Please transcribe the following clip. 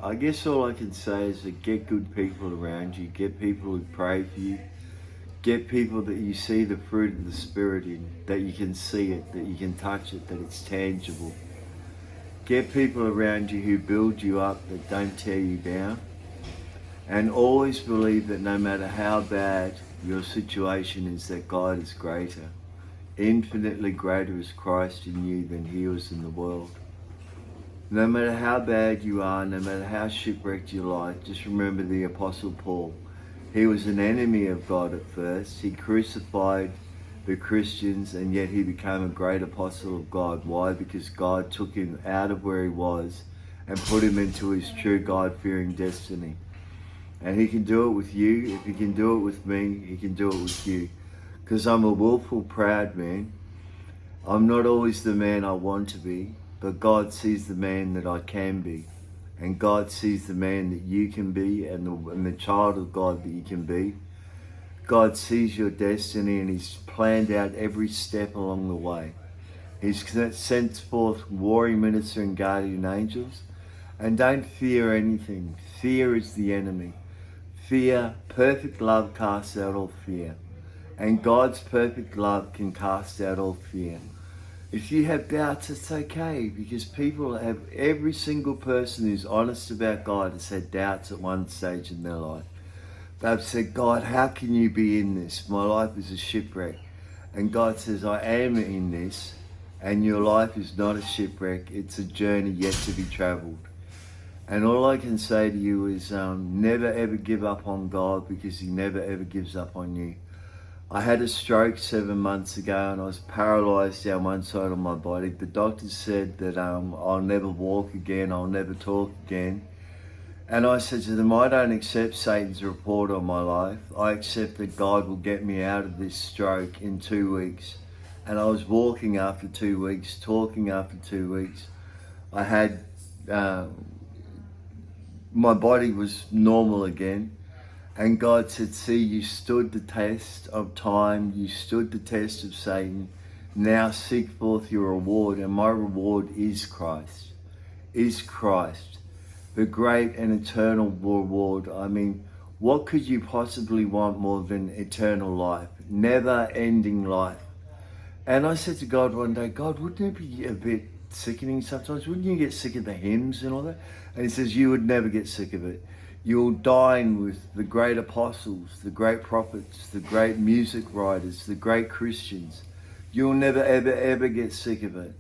I guess all I can say is that get good people around you, get people who pray for you, get people that you see the fruit of the Spirit in, that you can see it, that you can touch it, that it's tangible. Get people around you who build you up, that don't tear you down. And always believe that no matter how bad your situation is, that God is greater. Infinitely greater is Christ in you than he was in the world. No matter how bad you are, no matter how shipwrecked your life, just remember the Apostle Paul. He was an enemy of God at first. He crucified the Christians, and yet he became a great apostle of God. Why? Because God took him out of where he was and put him into his true God-fearing destiny. And he can do it with you. If he can do it with me, he can do it with you. Because I'm a willful, proud man. I'm not always the man I want to be, but God sees the man that I can be. And God sees the man that you can be, and the child of God that you can be. God sees your destiny, and he's planned out every step along the way. He's sent forth warring minister and guardian angels. And don't fear anything. Fear is the enemy. Fear, perfect love casts out all fear. And God's perfect love can cast out all fear. If you have doubts, it's okay, because every single person who's honest about God has had doubts at one stage in their life. They've said, God, how can you be in this? My life is a shipwreck. And God says, I am in this, and your life is not a shipwreck. It's a journey yet to be travelled. And all I can say to you is never ever give up on God, because he never ever gives up on you. I had a stroke 7 months ago, and I was paralysed down one side of my body. The doctors said that I'll never walk again, I'll never talk again. And I said to them, I don't accept Satan's report on my life. I accept that God will get me out of this stroke in 2 weeks. And I was walking after 2 weeks, talking after 2 weeks. I had, my body was normal again. And God said, see, you stood the test of time, you stood the test of Satan. Now seek forth your reward, and my reward is Christ. Is Christ. The great and eternal reward. I mean, what could you possibly want more than eternal life? Never-ending life. And I said to God one day, God, wouldn't it be a bit sickening sometimes? Wouldn't you get sick of the hymns and all that? And he says, you would never get sick of it. You'll dine with the great apostles, the great prophets, the great music writers, the great Christians. You'll never, ever, ever get sick of it.